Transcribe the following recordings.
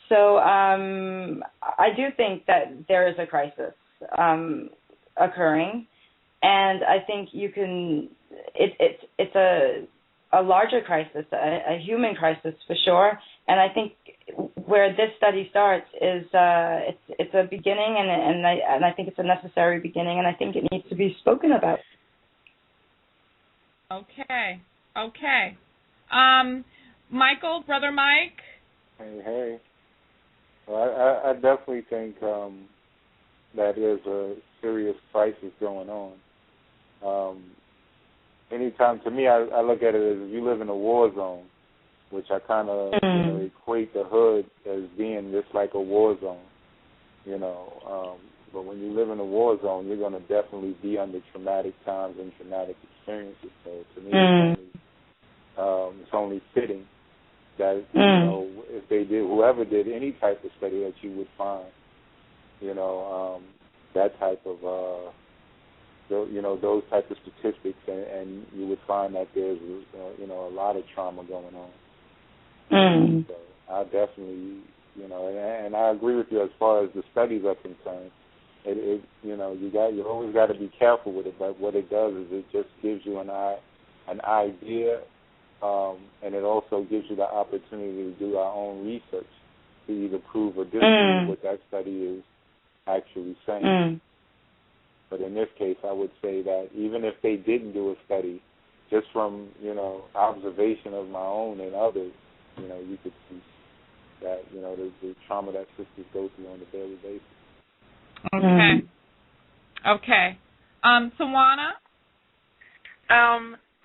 So I do think that there is a crisis occurring, and I think you can. It's a larger crisis, a human crisis for sure. And I think where this study starts is it's a beginning, and I think it's a necessary beginning, and I think it needs to be spoken about. Okay. Michael, Brother Mike. Hey. Well, I definitely think that there's a serious crisis going on. Anytime, to me, I look at it as if you live in a war zone, which I kind of equate the hood as being just like a war zone, But when you live in a war zone, you're going to definitely be under traumatic times and traumatic experiences. So to me, it's only fitting that, if they did, whoever did any type of study, that you would find, that type of, those type of statistics, and you would find that there's, a lot of trauma going on. So I definitely, and I agree with you as far as the studies are concerned. You always got to be careful with it, but what it does is it just gives you an idea, and it also gives you the opportunity to do our own research to either prove or disprove what that study is actually saying. But in this case, I would say that even if they didn't do a study, just from, observation of my own and others, you could see that, the trauma that sisters go through on a daily basis. Okay. Tawana?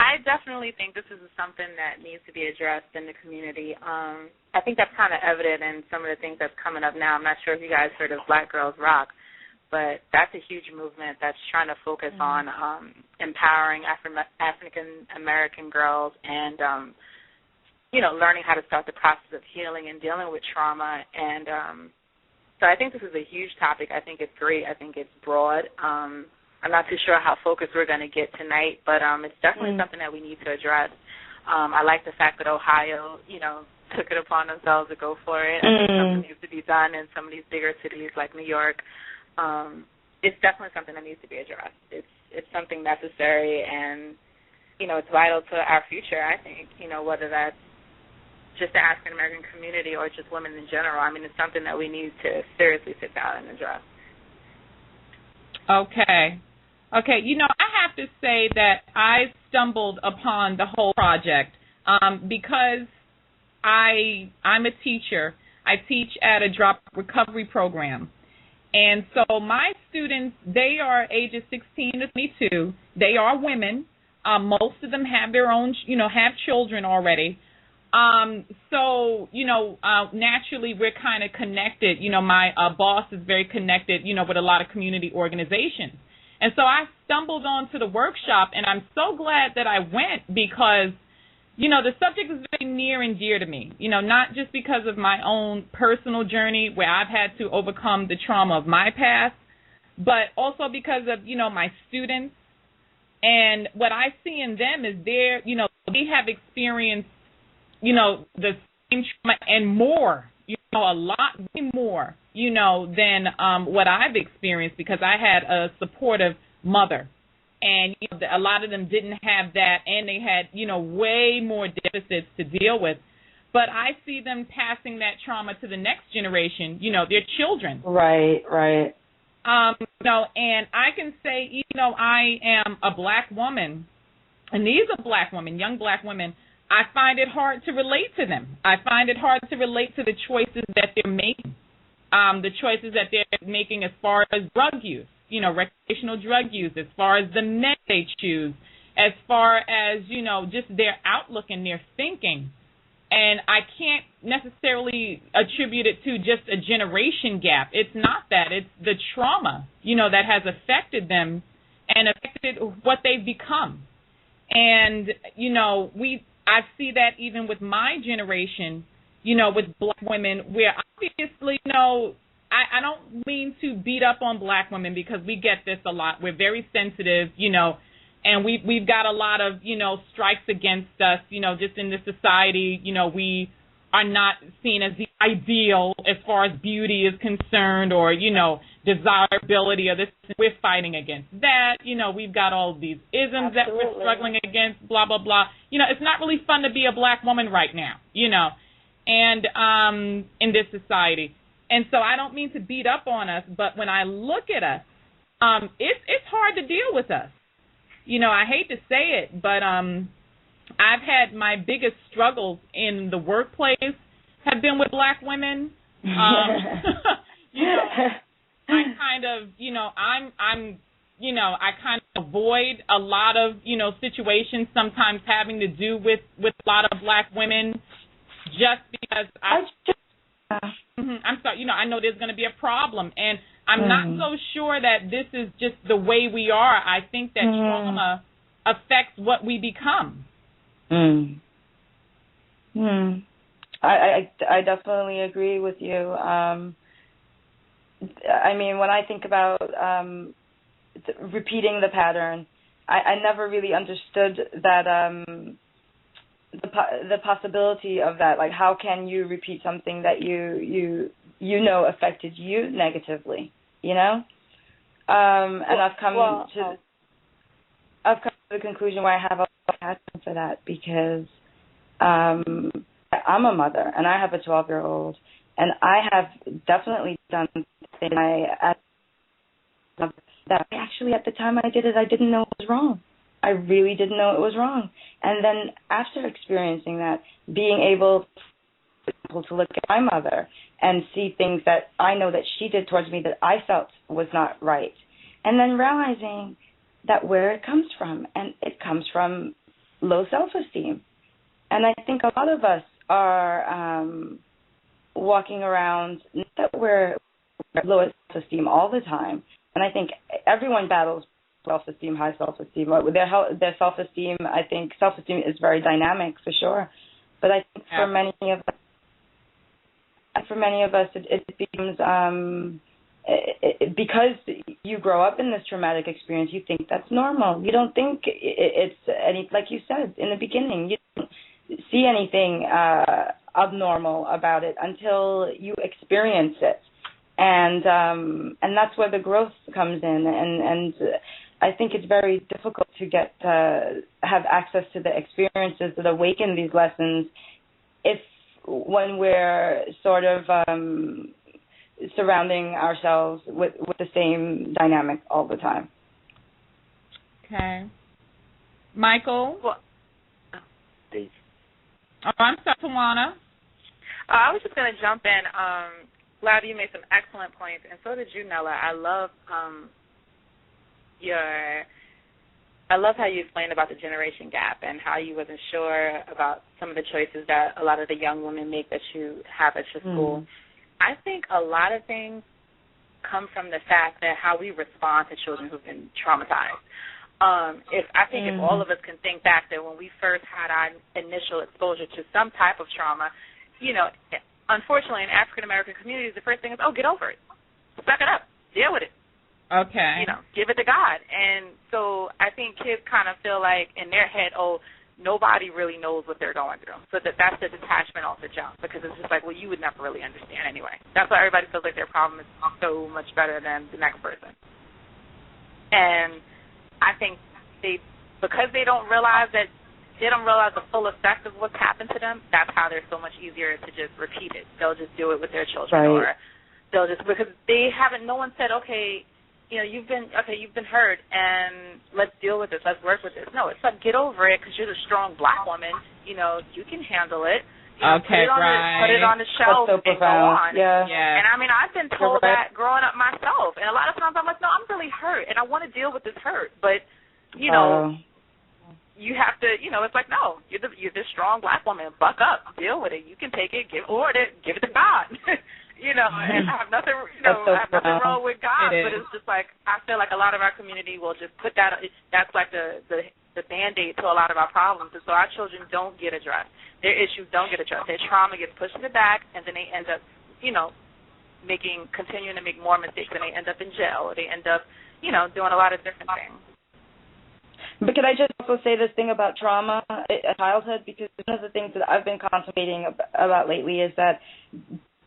I definitely think this is something that needs to be addressed in the community. I think that's kind of evident in some of the things that's coming up now. I'm not sure if you guys heard of Black Girls Rock, but that's a huge movement that's trying to focus on empowering African American girls and, learning how to start the process of healing and dealing with trauma. And so I think this is a huge topic. I think it's great. I think it's broad. I'm not too sure how focused we're going to get tonight, but it's definitely something that we need to address. I like the fact that Ohio, took it upon themselves to go for it. I think something needs to be done in some of these bigger cities like New York. It's definitely something that needs to be addressed. It's something necessary, and, it's vital to our future, I think, whether that's just the African-American community or just women in general. I mean, it's something that we need to seriously sit down and address. Okay. I have to say that I stumbled upon the whole project because I'm a teacher. I teach at a drop recovery program. And so my students, they are ages 16 to 22. They are women. Most of them have their own, have children already. So, naturally we're kind of connected. My boss is very connected, with a lot of community organizations. And so I stumbled onto the workshop, and I'm so glad that I went because, the subject is very near and dear to me, not just because of my own personal journey where I've had to overcome the trauma of my past, but also because of, my students. And what I see in them is they have experienced, the same trauma and more, a lot more, than what I've experienced because I had a supportive mother. And a lot of them didn't have that, and they had, way more deficits to deal with. But I see them passing that trauma to the next generation, their children. Right. And I can say, I am a black woman, and these are black women, young black women. I find it hard to relate to them. I find it hard to relate to the choices that they're making, the choices that they're making as far as drug use, recreational drug use, as far as the men they choose, as far as, just their outlook and their thinking. And I can't necessarily attribute it to just a generation gap. It's not that. It's the trauma, that has affected them and affected what they've become. And, I see that even with my generation, with black women, where obviously, I don't mean to beat up on black women because we get this a lot. We're very sensitive, and we've got a lot of, strikes against us, just in this society. We are not seen as the ideal as far as beauty is concerned, or, desirability or this. We're fighting against that. We've got all these isms that we're struggling against, blah, blah, blah. It's not really fun to be a black woman right now, and in this society. And so I don't mean to beat up on us, but when I look at us, it's hard to deal with us. I hate to say it, but I've had my biggest struggles in the workplace have been with black women. I kind of, I kind of avoid a lot of, situations sometimes having to do with a lot of black women, just because I'm sorry, I know there's going to be a problem, and I'm not so sure that this is just the way we are. I think that trauma affects what we become. I definitely agree with you. I mean, when I think about repeating the pattern, I never really understood that the possibility of that. Like, how can you repeat something that you affected you negatively? And I've come to the conclusion where I have a passion for that, because I'm a mother and I have a 12-year-old, and I have definitely done things that actually at the time I did it, I didn't know it was wrong. I really didn't know it was wrong. And then after experiencing that, being able to look at my mother and see things that I know that she did towards me that I felt was not right, and then realizing that where it comes from, and it comes from low self-esteem. And I think a lot of us are walking around that we're low self-esteem all the time. And I think everyone battles self-esteem, high self-esteem. Their self-esteem, I think self-esteem is very dynamic for sure. But I think for many of us, it becomes because you grow up in this traumatic experience, you think that's normal. You don't think it's any, like you said in the beginning, you don't see anything abnormal about it until you experience it. And that's where the growth comes in, and I think it's very difficult to have access to the experiences that awaken these lessons when we're sort of surrounding ourselves with the same dynamic all the time. Okay. Michael? Well, I'm sorry, Tawana. I was just going to jump in. Glad you made some excellent points, and so did you, Nella. I love how you explained about the generation gap and how you wasn't sure about some of the choices that a lot of the young women make that you have at your school. I think a lot of things come from the fact that how we respond to children who've been traumatized. If all of us can think back that when we first had our initial exposure to some type of trauma, unfortunately, in African-American communities, the first thing is, get over it. Suck it up. Deal with it. Okay. Give it to God. And so I think kids kind of feel like in their head, nobody really knows what they're going through. So that's the detachment off the jump, because it's just like, you would never really understand anyway. That's why everybody feels like their problem is so much better than the next person. And I think because they don't realize the full effect of what's happened to them, that's how they're so much easier to just repeat it. They'll just do it with their children, or they'll just, because no one said, you've been hurt, and let's deal with this, let's work with this. No, it's like, get over it, because you're the strong black woman, you can handle it. Put it on the shelf and go on. Yeah. And I mean, I've been told that growing up myself, and a lot of times I'm like, no, I'm really hurt, and I want to deal with this hurt, but you have to, it's like, no, you're this strong black woman. Buck up, deal with it. You can take it, give it to God. And I have nothing, I have nothing wrong with God, but it's just like, I feel like a lot of our community will just put that's like the Band-Aid to a lot of our problems. And so our children don't get addressed. Their issues don't get addressed. Their trauma gets pushed in the back, and then they end up, continuing to make more mistakes, and they end up in jail, or they end up, doing a lot of different things. But could I just also say this thing about trauma at childhood? Because one of the things that I've been contemplating about lately is that